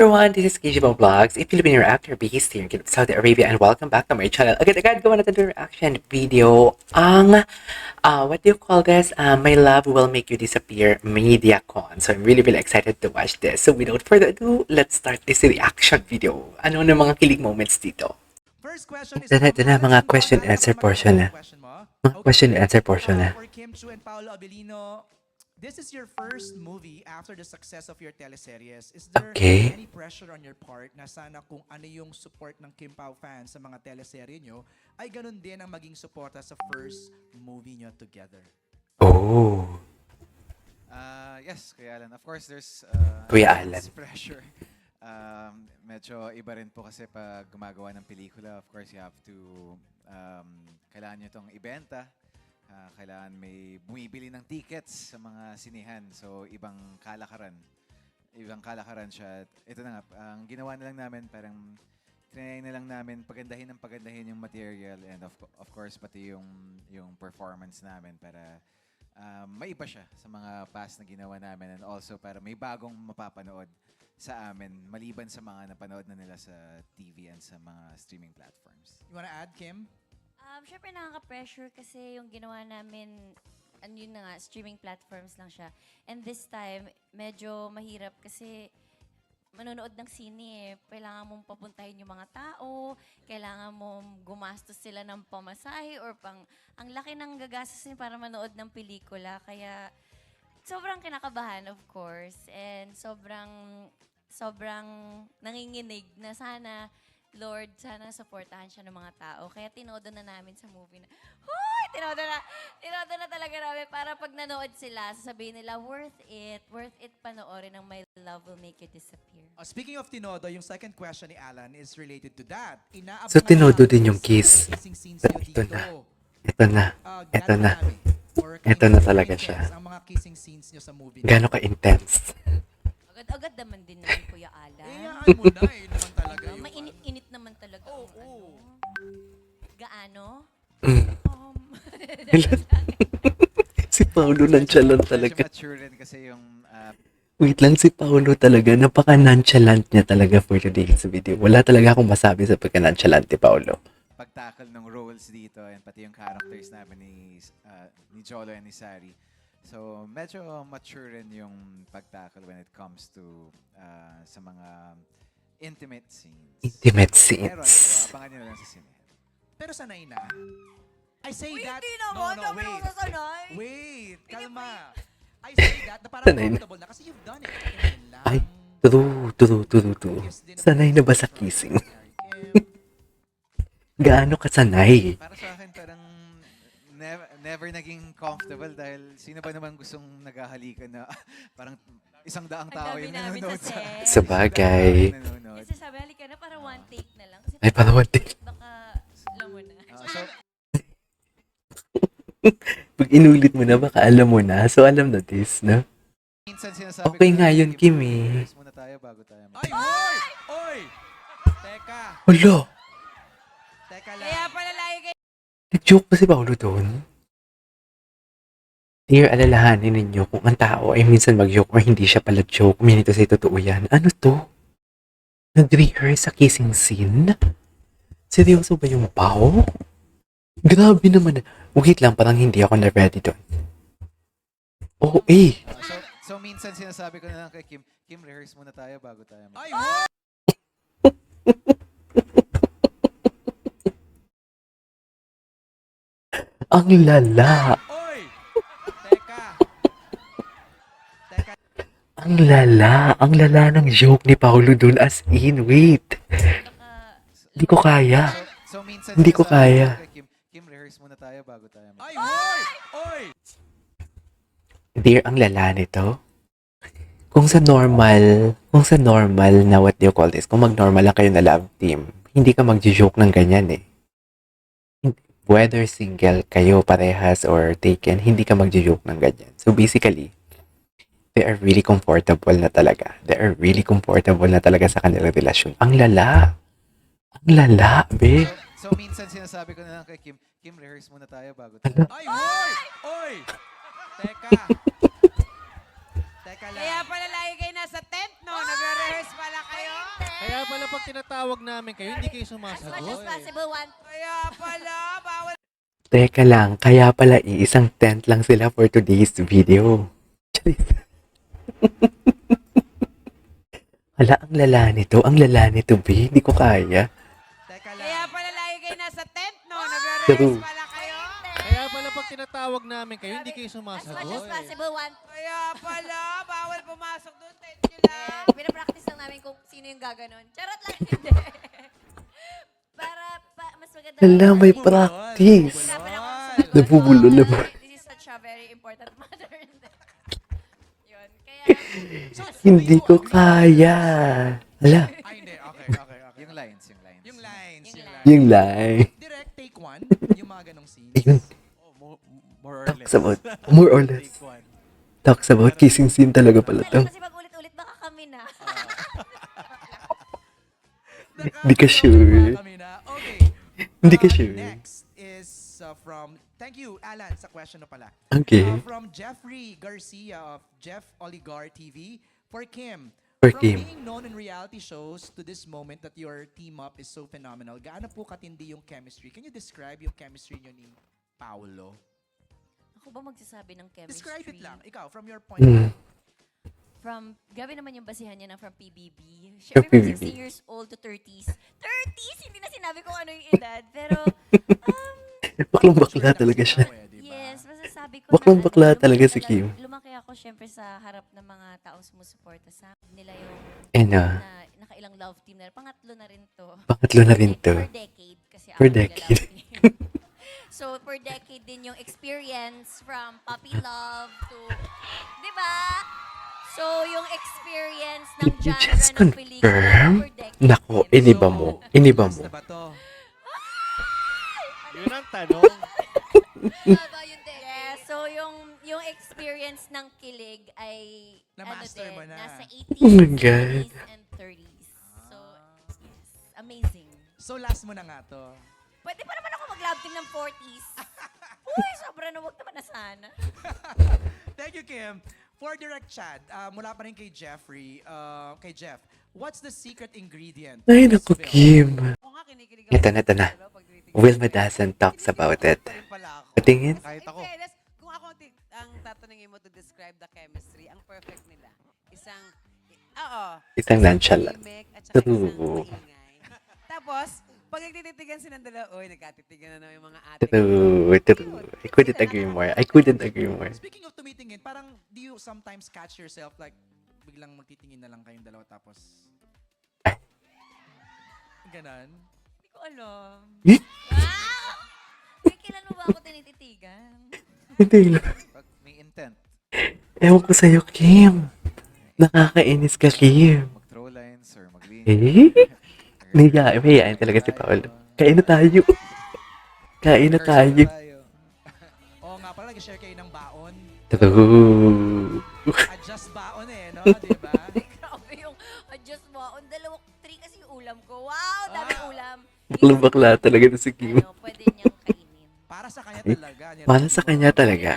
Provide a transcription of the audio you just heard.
everyone, this is KGBO Vlogs, a Filipino reactor based here in Saudi Arabia, and welcome back to my channel. Agad-agad gawa natin yung reaction video ang, what do you call this? My Love Will Make You Disappear MediaCon. So I'm really excited to watch this. So without further ado, let's start this reaction video. Ano na mga kilig moments dito? First question is Ito na mga question and answer portion na. Mga question and answer portion na. For Kim Chu and Paolo Abilino, this is your first movie after the success of your teleseries. Is there Okay. any pressure on your part na sana kung ano yung support ng Kim Pao fans sa mga teleserye nyo, ay ganun din ang maging suporta sa first movie nyo together? Oh, Yes, Kuya Alan. Of course, there's Kuya immense Alan. pressure. Medyo iba rin po kasi pag gumagawa ng pelikula, of course, you have to, kailangan nyo itong ibenta. Kailangan may bumibili ng tickets sa mga sinihan. So, ibang kalakaran. Ibang kalakaran siya. Ito na nga, ang ginawa na lang namin, parang trinay na lang namin pagandahin yung material and of course, pati yung performance namin para maiba siya sa mga past na ginawa namin and also para may bagong mapapanood sa amin maliban sa mga napanood na nila sa TV and sa mga streaming platforms. You wanna add, Kim? Siyempre nakaka-pressure kasi yung ginawa namin, yun na nga, streaming platforms lang siya. And this time, medyo mahirap kasi manonood ng sine eh. Kailangan mong papuntahin yung mga tao, kailangan mong gumastos sila ng pamasahe or ang laki ng gagastusin para manood ng pelikula. Kaya sobrang kinakabahan, of course. And sobrang nanginginig na sana Lord, sana supportahan siya ng mga tao. Kaya tinodo na namin sa movie na, huy! Tinodo na talaga namin para pag nanood sila, sasabihin nila, worth it panoorin ng My Love Will Make You Disappear. Speaking of tinodo, yung second question ni Alan is related to that. Inaabangan So, tinodo namin din yung sa kiss. kissing scenes nyo Ito dito. na. Ito na. Ito Gaano na. karami or Ito na talaga intense siya. ang mga kissing scenes nyo sa movie. Gano'n ka-intense. Agad-agad naman din naman, Kuya Alan. Ay mo na, naman talaga yun. Mainit-init naman talaga. Oo, ang oo. Gaano? Mm. Si Paolo nonchalant Medyo talaga. mature rin kasi yung Wait lang, si Paolo talaga. Napaka-nonchalant niya talaga for today's video. Wala talaga akong masabi sa pagka-nonchalant ni Paolo. pagtackle ng roles dito and pati yung characters namin ni Jolo and ni Sari. So, medyo mature rin yung pagtackle when it comes to sa mga intimate scenes. Intimate Pero, scenes. abangan nyo na lang sa sine. Pero sanay na. I say Uy, that. hindi naman. No, Sabi wait. mo sasanay. Wait, Hindi kalma. I say that na parang Sanay na. comfortable na kasi you've done it. Ganyan lang. Ay, true. Sanay na ba sa kissing? Gaano ka sanay? Para sa akin, parang never naging comfortable dahil sino ba naman gustong naghahalikan na parang 100 tao Ang yung dami namin nanonood sa set. Sa bagay. Kasi sabi, halika na para one take na lang. Kasi Ay, para one take. Baka, alam mo na. So, Pag inulit mo na, baka alam mo na. So, alam na this, no? minsan sinasabi Okay ko nga na, yun, Kim, eh. rehearse muna tayo bago tayo. Ay, oy! Oy! Teka. Hala, Teka lang. Kaya pala lagi kayo. nag-joke pa si Paolo doon? Dear, alalahanin ninyo kung ang tao ay minsan mag-joke or hindi siya pala joke. Minito sa totoo yan. Ano to? Nag-rehearse sa kissing scene? Seryoso ba yung Pao? Grabe naman. Wait lang, parang hindi ako na-ready doon. Oo, eh. So minsan sinasabi ko na lang kay Kim, rehearse muna tayo bago tayo. Ay, oy! Ang lala. Oy! Teka. Teka. Ang lala. Ang lala ng joke ni Paolo doon as in. Wait. Baka, Hindi ko kaya. So minsan Hindi ko sinasabi kaya. kay Kim, rehearse muna tayo bago tayo. Ay, oy! Oy! Dear, ang lala nito. Kung sa normal na what do you call this, kung mag-normal lang kayo na love team, hindi ka mag-joke ng ganyan eh. Whether single kayo parehas or taken, hindi ka mag-joke ng ganyan. So basically, they are really comfortable na talaga. They are really comfortable na talaga sa kanilang relasyon. Ang lala. Ang lala, be. So minsan sinasabi ko na lang kay Kim, rehearse muna tayo bago tayo. Ano? Ay, oy! Oy! Teka. Teka lang. Kaya pala lagi kayo nasa tent, no? Nagre-rehearse pala kayo. Kaya pala pag tinatawag namin kayo, hindi kayo As much as sumasagot. possible, one. Kaya pala, bawal. Teka lang, kaya pala iisang tent lang sila for today's video. Charis. Hala, ang lala nito, B. Hindi ko kaya. Teka Kaya lang. pala lagi kayo nasa tent, no? True. Nagre-rehearse pala kayo. Kaya pala pag tinatawag namin kayo, hindi kayo As much sumasagot. as possible, one. Kaya pala, bawal pumasok doon. Tent nyo lang. Pinapractice lang namin kung sino yung gaganon. Charot lang, hindi. Para mas maganda. Hala, may Kasi- practice. Hirapan ako sa sagot. Nabubulol na ba? This is such a very important matter. Yun. Kaya, Hindi ko kaya. Hala, Ay, hindi. Okay. Yung lines, yung lines. Yung lines. Yung lines. yung line. Direct take one. Yung mga ganong scenes. Ayun, More or talks about, more or less. Talks about kissing scene talaga pala to. kasi pag ulit-ulit baka kami na. Hindi ka sure. Kami na. Okay. Hindi ka sure. Next is from, thank you, Alan, sa question na pala. Okay. From Jeffrey Garcia of Jeff Oligar TV. For Kim. For From Kim. being known in reality shows to this moment that your team up is so phenomenal, gaano po katindi yung chemistry? Can you describe yung chemistry nyo ni Paolo? Ako ba magsasabi ng chemistry? Describe it lang. Ikaw, from your point of Mm. view. From, grabe naman yung basihan niya ng from PBB. From Siyempre, from PBB. 16 years old to 30s. 30s! Hindi na sinabi kung ano yung edad. Pero, Baklang bakla talaga siya. yes, masasabi ko Baklang na, bakla lumaki talaga si Kim. Lumaki ako siyempre sa harap ng mga taong sumusuporta sa akin. Nila yung Ano, na nakailang love team na. Pangatlo na rin to. pangatlo na rin to. Per decade. Kasi Per ako decade. nagla-love team. So, per decade din yung experience from puppy love to, di ba? So, yung experience ng Did you genre just ng pelikula confirm? per decade. Nako, din. iniba mo. Iniba last mo. na ba to? Yun ang tanong. Tama yun din. Yes, so yung experience ng kilig ay Na-master mo na. nasa 80s, Oh my God. 70s, and 30s. So, yes, amazing. So last mo na nga to. Pwede pa naman ako mag-love team ng 40s. Uy, sobra na, wag naman na sana. Thank you, Kim. For Direct Chat, mula pa rin kay Jeffrey, kay Jeff, what's the secret ingredient? Ay, of this naku, film? Kim. Oo nga, kinikilig Ito na. Wilma Dazen talks about it. pa rin pala ako. Patingin. Kahit In ako. fairness, kung ako ang tatanungin mo to describe the chemistry, ang perfect nila. Isang nonchalant. tahimik at saka True. isang maingay. Tapos, pag nagtititigan silang dalawa, oy, nagkatitigan na naman yung mga ate. ko. True. I couldn't agree more. I couldn't agree more. Speaking of tumitingin, parang do you sometimes catch yourself like biglang magtitingin na lang kayong dalawa tapos ganon? Hindi ko alam. Eh? May kailan mo ba ako tinititigan? Hindi lang. Pag may intent, Ewan ko sa'yo, Kim. Nakakainis ka, Kim. mag-throw lines or mag-lean. Eh? Mahihain talaga si Paolo. Kain na tayo. Kain na tayo. Oo nga pala, nag-share kayo ng baon. True. Adjust baon no? Di ba? Grabe yung adjust mo. On dalawang 3 kasi yung ulam ko. Wow, dami ulam. Baklang bakla talaga na si Kim. Ano, pwede niyang kainin. Para sa kanya talaga. Para sa kanya talaga.